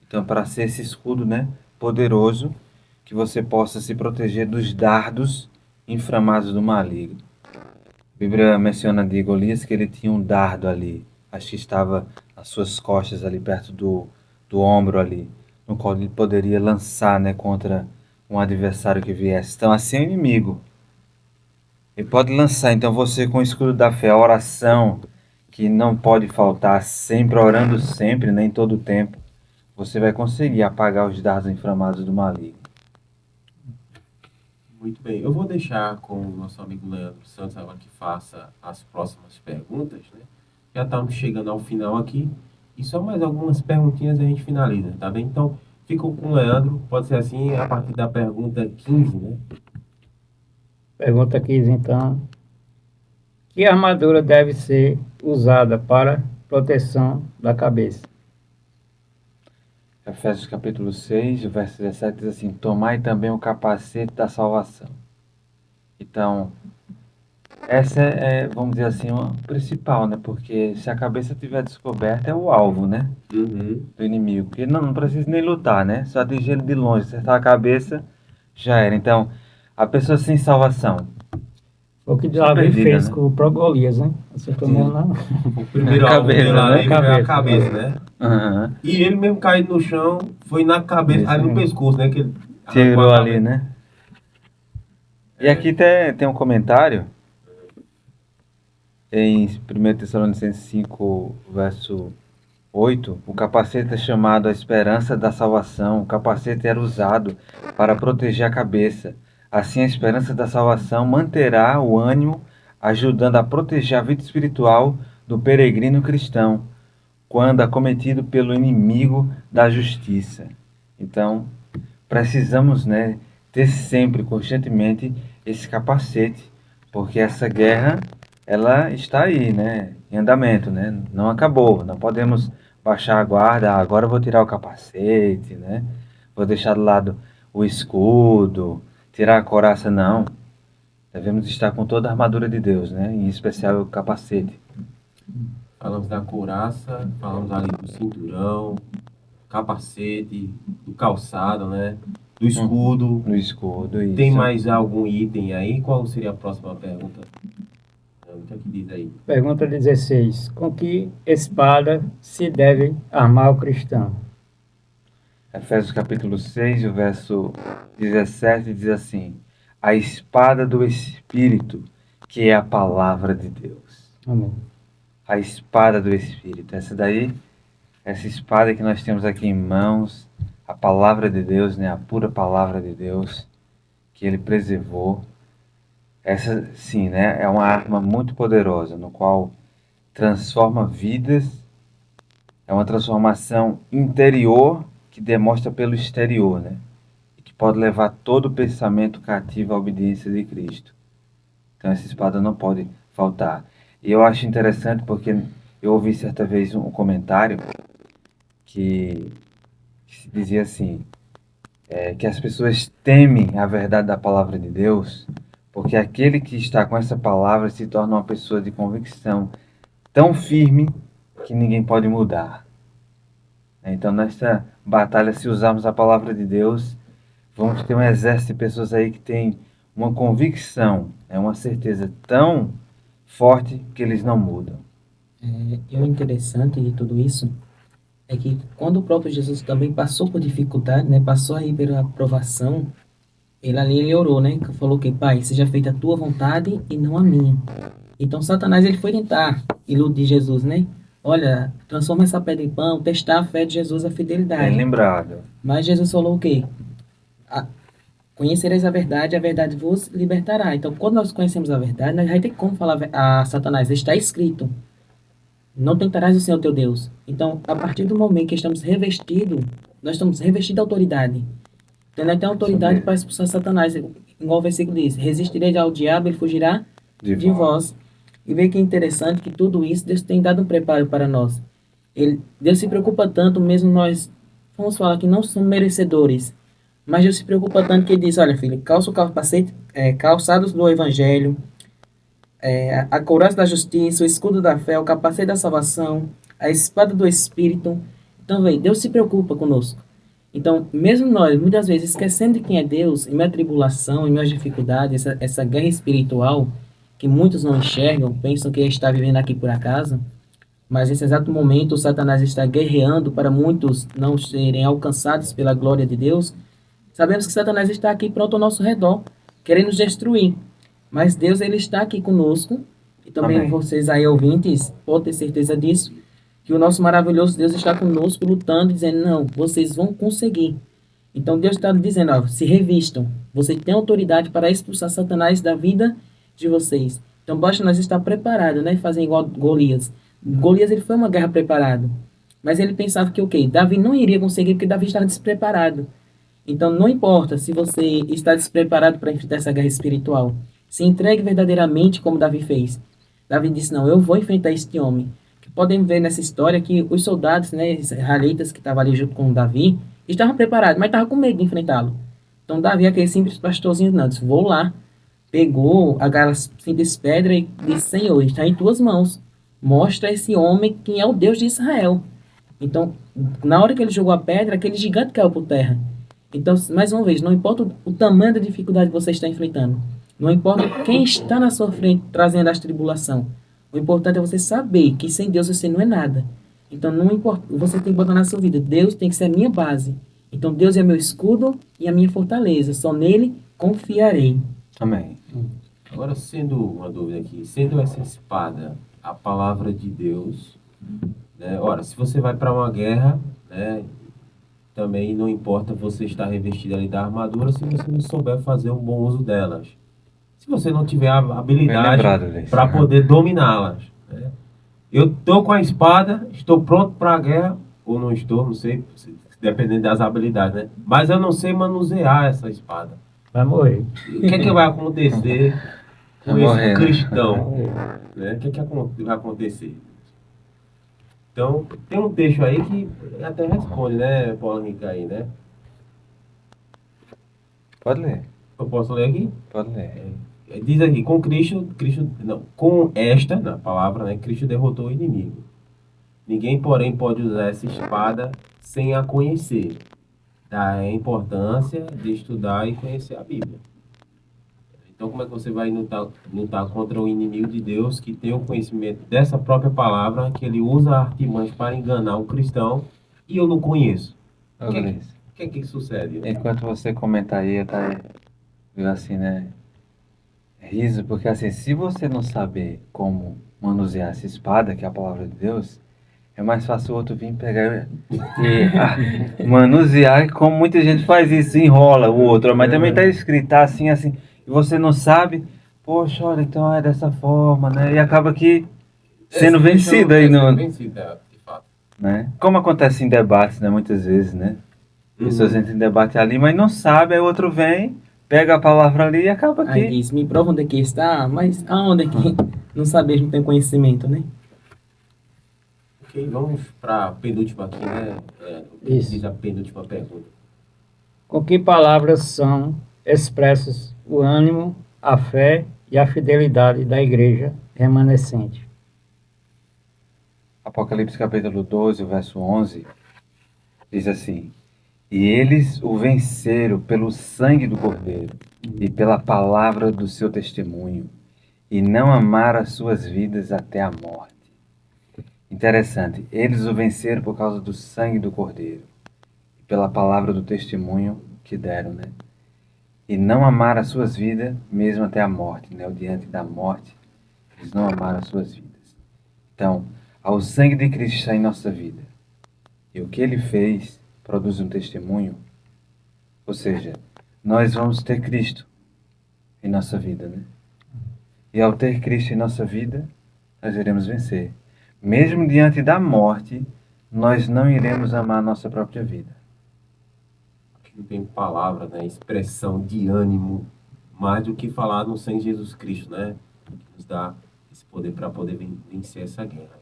Então, para ser esse escudo, né, poderoso, que você possa se proteger dos dardos inflamados do maligno. A Bíblia menciona de Golias que ele tinha um dardo ali, acho que estava nas suas costas ali, perto do ombro ali, no qual ele poderia lançar, né, contra um adversário que viesse. Então, assim é o inimigo. Ele pode lançar, então você com o escudo da fé, a oração, que não pode faltar, sempre orando sempre, nem todo o tempo, você vai conseguir apagar os dardos inflamados do maligno. Muito bem. Eu vou deixar com o nosso amigo Leandro Santos agora que faça as próximas perguntas, né? Já estamos chegando ao final aqui. E só mais algumas perguntinhas a gente finaliza, tá bem? Então, fica com o Leandro. Pode ser assim, a partir da pergunta 15, né? Pergunta 15, então. Que armadura deve ser usada para proteção da cabeça? Efésios capítulo 6, o verso 17 diz assim: Tomai também o capacete da salvação. Então, essa vamos dizer assim, uma principal, né? Porque se a cabeça estiver descoberta, é o alvo, né? Uhum. Do inimigo. Porque não precisa nem lutar, né? Só atingir ele de longe, acertar a cabeça, já era. Então, a pessoa sem salvação, Foi o que Só Davi perdida, fez né? com o próprio Golias, né? Acertou Sim. mesmo, não. O primeiro Na alvo cabeça, dele ali né? foi a Cabeça. cabeça, né? Aham. E ele mesmo caído no chão, foi na cabeça, Isso ali no mesmo. pescoço, né? Que ele arrancou Tirou a ali, cabeça. né? E aqui tem um comentário em 1 Tessalonicenses 5, verso 8. O capacete é chamado a esperança da salvação. O capacete era usado para proteger a cabeça. Assim, a esperança da salvação manterá o ânimo, ajudando a proteger a vida espiritual do peregrino cristão, quando acometido pelo inimigo da justiça. Então, precisamos, né, ter sempre, constantemente, esse capacete, porque essa guerra, ela está aí, né, em andamento, né, não acabou, não podemos baixar a guarda, agora eu vou tirar o capacete, né, vou deixar do lado o escudo, tirar a couraça, não. Devemos estar com toda a armadura de Deus, né, em especial o capacete. Falamos da couraça, falamos ali do cinturão, capacete, do calçado, né? do escudo. No escudo, isso. Tem mais algum item aí? Qual seria a próxima pergunta? O que é que diz aí? Pergunta 16. Com que espada se deve armar o cristão? Efésios capítulo 6, o verso 17 diz assim: a espada do Espírito, que é a palavra de Deus. Amém. A espada do Espírito. Essa espada que nós temos aqui em mãos, a palavra de Deus, né? A pura palavra de Deus, que Ele preservou. Essa, sim, né? É uma arma muito poderosa, no qual transforma vidas. É uma transformação interior que demonstra pelo exterior, né? E que pode levar todo o pensamento cativo à obediência de Cristo. Então essa espada não pode faltar. E eu acho interessante porque eu ouvi certa vez um comentário que dizia assim, que as pessoas temem a verdade da palavra de Deus, porque aquele que está com essa palavra se torna uma pessoa de convicção tão firme que ninguém pode mudar. Então, nesta batalha, se usarmos a palavra de Deus, vamos ter um exército de pessoas aí que tem uma convicção, uma certeza tão forte que eles não mudam. E o interessante de tudo isso é que quando o próprio Jesus também passou por dificuldade, né, passou aí pela provação, ele orou, né, que falou que, Pai, seja feita a tua vontade e não a minha. Então Satanás ele foi tentar iludir Jesus, né? Olha, transforma essa pedra em pão, testar a fé de Jesus, a fidelidade. Bem lembrado. Mas Jesus falou o quê? Conhecereis a verdade vos libertará. Então, quando nós conhecemos a verdade, nós vai ter como falar a Satanás, está escrito, não tentarás o Senhor teu Deus. Então, a partir do momento que estamos revestidos, nós estamos revestidos de autoridade. Então, nós temos autoridade para expulsar Satanás. Igual o versículo diz, resistireis ao diabo, ele fugirá de vós. E vê que é interessante que tudo isso, Deus tem dado um preparo para nós. Deus se preocupa tanto, mesmo nós, vamos falar que não somos merecedores, mas Deus se preocupa tanto que Ele diz, olha filho, calça o capacete, calçados do evangelho, a couraça da justiça, o escudo da fé, o capacete da salvação, a espada do Espírito. Então, Deus se preocupa conosco. Então, mesmo nós, muitas vezes, esquecendo de quem é Deus, em minha tribulação, em minhas dificuldades, essa guerra espiritual, que muitos não enxergam, pensam que está vivendo aqui por acaso, mas nesse exato momento o Satanás está guerreando para muitos não serem alcançados pela glória de Deus. Sabemos que Satanás está aqui pronto ao nosso redor, querendo nos destruir. Mas Deus, ele está aqui conosco, e também Amém. Vocês aí ouvintes, podem ter certeza disso, que o nosso maravilhoso Deus está conosco, lutando, dizendo, não, vocês vão conseguir. Então Deus está dizendo, ó, se revistam, você tem autoridade para expulsar Satanás da vida de vocês. Então basta nós estar preparados, né? Fazer igual Golias. Golias, ele foi uma guerra preparado. Mas ele pensava que o quê? Davi não iria conseguir porque Davi estava despreparado. Então não importa se você está despreparado para enfrentar essa guerra espiritual. Se entregue verdadeiramente como Davi fez. Davi disse, não, eu vou enfrentar este homem. Que podem ver nessa história que os soldados, né, israelitas que estavam ali junto com Davi, estavam preparados, mas estavam com medo de enfrentá-lo. Então Davi, aquele simples pastorzinho, não, disse, vou lá. Pegou aquelas simples pedras e disse, Senhor, está em tuas mãos. Mostra a esse homem quem é o Deus de Israel. Então, na hora que ele jogou a pedra, aquele gigante caiu por terra. Então, mais uma vez, não importa o tamanho da dificuldade que você está enfrentando. Não importa quem está na sua frente trazendo a tribulação. O importante é você saber que sem Deus você não é nada. Então, não importa, você tem que botar na sua vida. Deus tem que ser a minha base. Então, Deus é meu escudo e a minha fortaleza. Só nele confiarei. Amém. Agora, sendo uma dúvida aqui, sendo essa espada a palavra de Deus, né? Ora, se você vai para uma guerra, né, também não importa você estar revestido ali da armadura se você não souber fazer um bom uso delas. Se você não tiver a habilidade para poder dominá-las. Né? Eu estou com a espada, estou pronto para a guerra, ou não estou, não sei, dependendo das habilidades, né? Mas eu não sei manusear essa espada. Vai morrer. O que é que vai acontecer com Vai morrer, esse né? cristão? Né? O que é que vai acontecer? Então, tem um texto aí que até responde, né, Paulo Henrique aí, né? Pode ler. Eu posso ler aqui? Pode ler. Diz aqui, com esta, na palavra, né, Cristo derrotou o inimigo. Ninguém, porém, pode usar essa espada sem a conhecer. da importância de estudar e conhecer a Bíblia. Então, como é que você vai lutar contra o inimigo de Deus que tem o conhecimento dessa própria palavra, que ele usa artimanhas para enganar o cristão, e eu não conheço? Ô, Gleice, O que sucede? Né? enquanto você comenta aí, eu tá viu assim, né? Riso, porque assim, se você não saber como manusear essa espada, que é a palavra de Deus, é mais fácil o outro vir pegar manusear, como muita gente faz isso, enrola o outro, mas também tá escrito, tá assim, assim, e você não sabe, poxa, olha, então é dessa forma, né? E acaba que sendo vencido aí no, Vencido, de fato. né? Como acontece em debates, né? Muitas vezes, né? Pessoas Uhum. entram em debate ali, mas não sabe, aí o outro vem, pega a palavra ali e acaba Aí que... diz, me prova onde é que está, mas aonde é que não saber, não tem conhecimento, né? Ok, vamos para a penúltima aqui, né? O que Isso. diz a penúltima pergunta. Com que palavras são expressos o ânimo, a fé e a fidelidade da igreja remanescente? Apocalipse capítulo 12, verso 11, diz assim: E eles o venceram pelo sangue do Cordeiro e pela palavra do seu testemunho, e não amaram as suas vidas até a morte. Interessante, eles o venceram por causa do sangue do Cordeiro e pela palavra do testemunho que deram, né? E não amaram as suas vidas mesmo até a morte, né? O diante da morte, eles não amaram as suas vidas. Então, ao sangue de Cristo está em nossa vida. E o que ele fez produz um testemunho. Ou seja, nós vamos ter Cristo em nossa vida, né? E ao ter Cristo em nossa vida, nós iremos vencer. Mesmo diante da morte, nós não iremos amar a nossa própria vida. Acho que não tem palavra, né? Expressão de ânimo, mais do que falar no sangue de Jesus Cristo, né? Que nos dá esse poder para poder vencer essa guerra.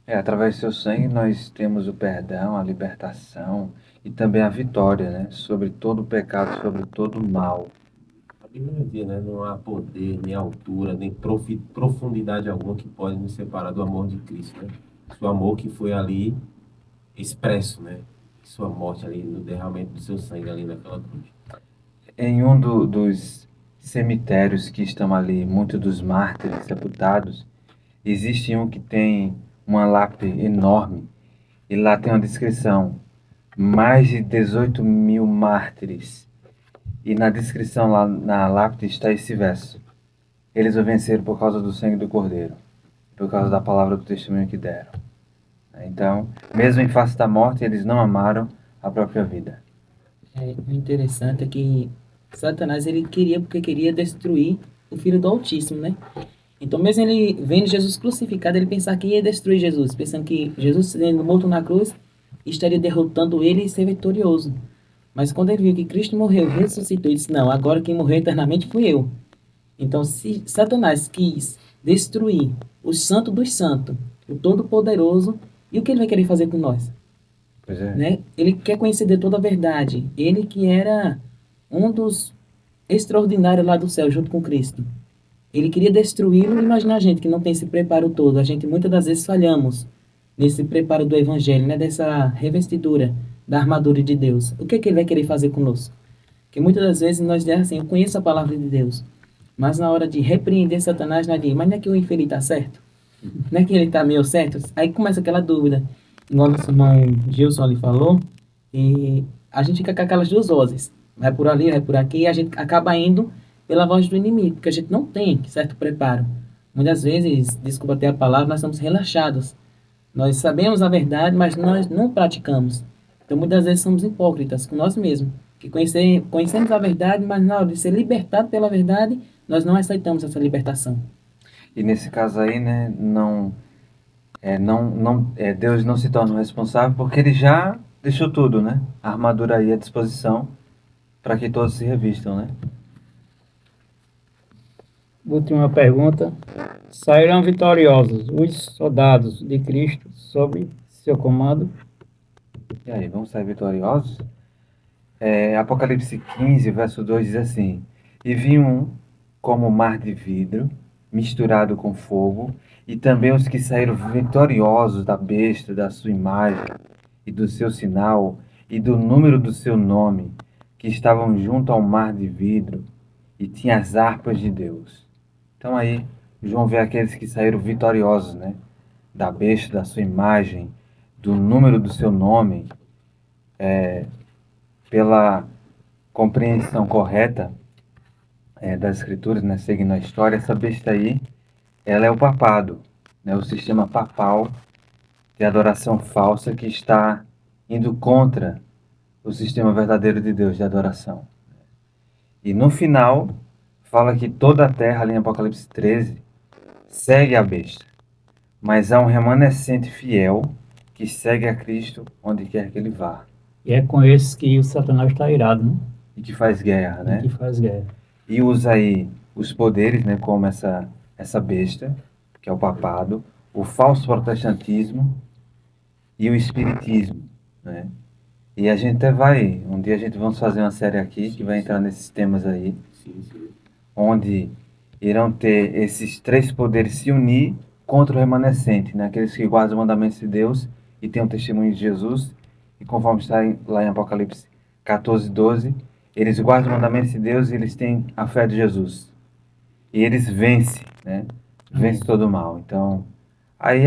Através do seu sangue nós temos o perdão, a libertação e também a vitória, né? Sobre todo o pecado, sobre todo o mal. A Bíblia diz, né? Não há poder, nem altura, nem profundidade alguma que pode nos separar do amor de Cristo, né? Seu amor que foi ali expresso, né? Sua morte ali, no derramamento do seu sangue ali naquela cruz. Em um dos cemitérios que estão ali, muitos dos mártires sepultados, existe um que tem uma lápide enorme e lá tem uma descrição: mais de 18 mil mártires. E na descrição lá na lápide está esse verso: eles o venceram por causa do sangue do Cordeiro, por causa da palavra do testemunho que deram. Então, mesmo em face da morte, eles não amaram a própria vida. O interessante é que Satanás ele queria, porque queria destruir o Filho do Altíssimo, né? Então, mesmo ele vendo Jesus crucificado, ele pensava que ia destruir Jesus, pensando que Jesus, sendo morto na cruz, estaria derrotando ele e ser vitorioso. Mas quando ele viu que Cristo morreu, ressuscitou, ele disse: não, agora quem morreu eternamente fui eu. Então, se Satanás quis destruir o Santo dos Santos, o Todo-Poderoso, e o que ele vai querer fazer com nós? Pois é. Né? Ele quer conhecer de toda a verdade. Ele que era um dos extraordinários lá do céu, junto com Cristo. Ele queria destruí-lo. Imagina a gente que não tem esse preparo todo. A gente muitas das vezes falhamos nesse preparo do Evangelho, né? Dessa revestidura da armadura de Deus. O que é que ele vai querer fazer conosco? Porque muitas das vezes nós dizemos assim: eu conheço a palavra de Deus. Mas na hora de repreender Satanás, nós dizemos: mas não é que o infeliz está certo? Não é que ele está meio certo? Aí começa aquela dúvida. Igual nosso irmão Gilson ali falou, e a gente fica com aquelas duas vozes. Vai por ali, vai por aqui, e a gente acaba indo pela voz do inimigo, porque a gente não tem certo preparo. Muitas vezes, desculpa até a palavra, nós estamos relaxados. Nós sabemos a verdade, mas nós não praticamos. Então, muitas vezes somos hipócritas com nós mesmos, que conhecemos a verdade, mas na hora de ser libertado pela verdade, nós não aceitamos essa libertação. E nesse caso aí, né, Deus não se torna o responsável porque ele já deixou tudo, né? A armadura aí à disposição para que todos se revistam, né? Última pergunta. Saíram vitoriosos os soldados de Cristo sob seu comando? E aí, vamos sair vitoriosos? Apocalipse 15, verso 2 diz assim: E vi um como mar de vidro, misturado com fogo, e também os que saíram vitoriosos da besta, da sua imagem e do seu sinal, e do número do seu nome, que estavam junto ao mar de vidro, e tinha as harpas de Deus. Então aí, João vê aqueles que saíram vitoriosos, né? Da besta, da sua imagem, do número do seu nome, pela compreensão correta das escrituras, né? Seguindo a história, essa besta aí, ela é o papado, né? O sistema papal de adoração falsa que está indo contra o sistema verdadeiro de Deus de adoração. E no final, fala que toda a terra, ali em Apocalipse 13, segue a besta. Mas há um remanescente fiel que segue a Cristo onde quer que ele vá. E é com esses que o Satanás está irado, né? E que faz guerra, né? E que faz guerra. E usa aí os poderes, né? Como essa besta, que é o papado, o falso protestantismo e o espiritismo, né? E a gente até vai, um dia a gente vamos fazer uma série aqui que vai entrar nesses temas aí, onde irão ter esses três poderes se unir contra o remanescente, né? Aqueles que guardam os mandamentos de Deus e têm o testemunho de Jesus, e conforme está lá em Apocalipse 14, 12, eles guardam os mandamentos de Deus e eles têm a fé de Jesus. E eles vencem, né? Vencem todo o mal. Então, aí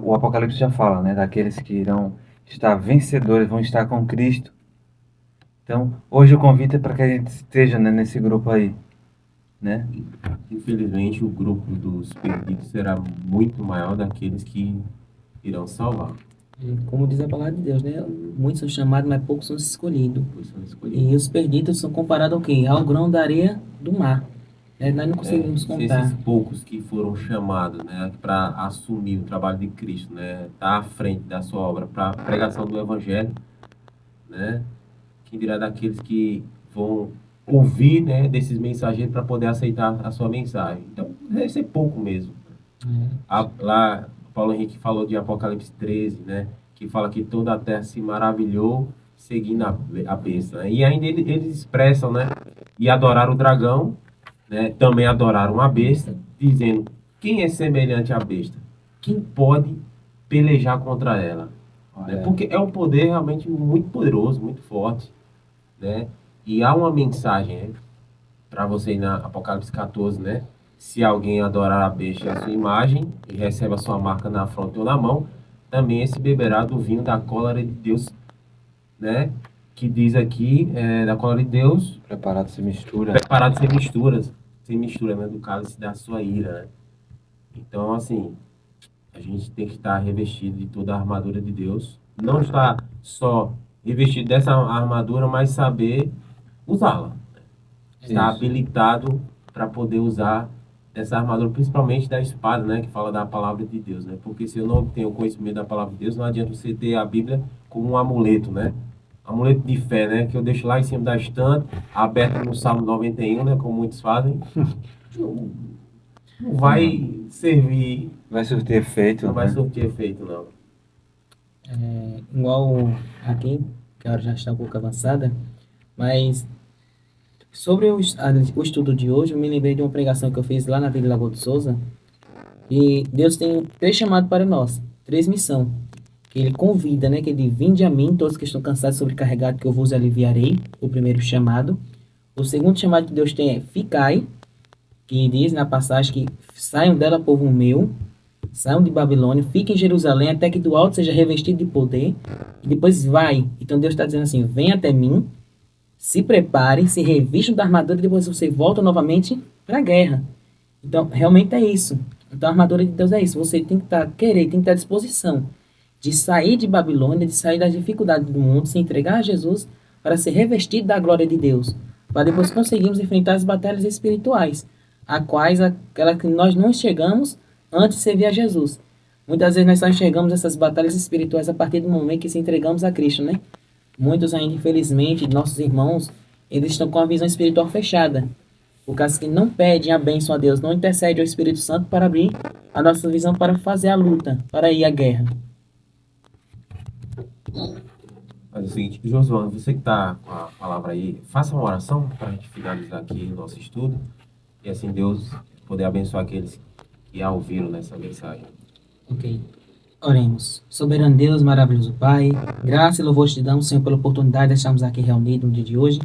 o Apocalipse já fala, né? Daqueles que irão estar vencedores, vão estar com Cristo. Então, hoje o convite é para que a gente esteja, né, nesse grupo aí, né? Infelizmente, o grupo dos perdidos será muito maior daqueles que irão salvar. Como diz a palavra de Deus, né? Muitos são chamados, mas poucos são escolhidos. E os perdidos são comparados ao quê? Ao grão da areia do mar. Nós não conseguimos contar. Esses poucos que foram chamados, né, para assumir o trabalho de Cristo, né, estar à frente da sua obra para a pregação do Evangelho, né, quem dirá daqueles que vão ouvir, né, desses mensageiros para poder aceitar a sua mensagem. Então, deve ser pouco mesmo. Lá, Paulo Henrique falou de Apocalipse 13, né, que fala que toda a terra se maravilhou seguindo a besta. Né? E ainda eles expressam, né, e adoraram o dragão, né, também adoraram a besta, dizendo: quem é semelhante à besta? Quem pode pelejar contra ela? Né? Porque é um poder realmente muito poderoso, muito forte. Né? E há uma mensagem para você ir na Apocalipse 14, né? Se alguém adorar a besta e a sua imagem e recebe a sua marca na fronte ou na mão, também esse beberá do vinho da cólera de Deus, né? Que diz aqui, da cólera de Deus, Preparado sem mistura. preparado sem mistura, né? Do cálice da sua ira, né? Então, assim, a gente tem que estar revestido de toda a armadura de Deus. Não estar só revestido dessa armadura, mas saber usá-la. Estar habilitado para poder usar essa armadura, principalmente da espada, né? Que fala da palavra de Deus, né? Porque se eu não tenho conhecimento da palavra de Deus, não adianta você ter a Bíblia como um amuleto, né? Amuleto de fé, né? Que eu deixo lá em cima da estante, aberto no Salmo 91, né? Como muitos fazem. Não vai servir. Vai surtir efeito. Não vai né? surtir efeito, não. Igual aqui, que a hora já está um pouco avançada, mas sobre o estudo de hoje, eu me lembrei de uma pregação que eu fiz lá na Vila Lagoa de Souza, e Deus tem 3 chamados para nós, 3 missões, que Ele convida, né, que Ele vinde a mim, todos que estão cansados e sobrecarregados, que eu vos aliviarei, o primeiro chamado. O segundo chamado que Deus tem é ficai, que diz na passagem que saiam dela, povo meu, saiam de Babilônia, fiquem em Jerusalém, até que do alto seja revestido de poder, e depois vai. Então Deus está dizendo assim: vem até mim, se preparem, se revistam da armadura, e depois você volta novamente para a guerra. Então, realmente é isso. Então, a armadura de Deus é isso. Você tem que tem que estar à disposição de sair de Babilônia, de sair das dificuldades do mundo, se entregar a Jesus para ser revestido da glória de Deus, para depois conseguirmos enfrentar as batalhas espirituais, aquela que nós não chegamos antes de servir a Jesus. Muitas vezes nós só enxergamos essas batalhas espirituais a partir do momento que se entregamos a Cristo, né? Muitos ainda, infelizmente, nossos irmãos, eles estão com a visão espiritual fechada. Por causa que não pedem a bênção a Deus, não intercedem ao Espírito Santo para abrir a nossa visão para fazer a luta, para ir à guerra. Faz o seguinte, Josué, você que está com a palavra aí, faça uma oração para a gente finalizar aqui o nosso estudo e assim Deus poder abençoar aqueles que a ouviram nessa mensagem. Ok. Oremos. Soberano Deus, maravilhoso Pai, graça e louvor te damos, Senhor, pela oportunidade de estarmos aqui reunidos no dia de hoje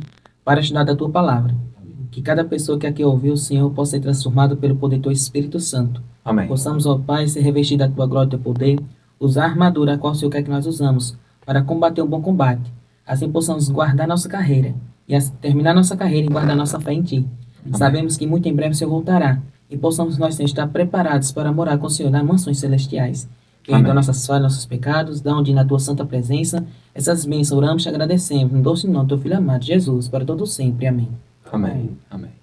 para estudar da Tua Palavra. Que cada pessoa que aqui ouviu, Senhor, possa ser transformado pelo poder do Teu Espírito Santo. Amém. Possamos, ó Pai, ser revestidos da Tua glória e do Teu poder, usar a armadura a qual o Senhor quer que nós usamos para combater um bom combate. Assim possamos guardar nossa carreira e terminar nossa carreira e guardar nossa fé em Ti. Sabemos que muito em breve o Senhor voltará e possamos nós estar preparados para morar com o Senhor nas mansões celestiais. Perdoa nossas falhas, nossos pecados, dá onde na Tua santa presença essas bênçãos oramos e te agradecemos, no doce nome do Teu Filho amado, Jesus, para todo sempre. Amém. Amém. Amém.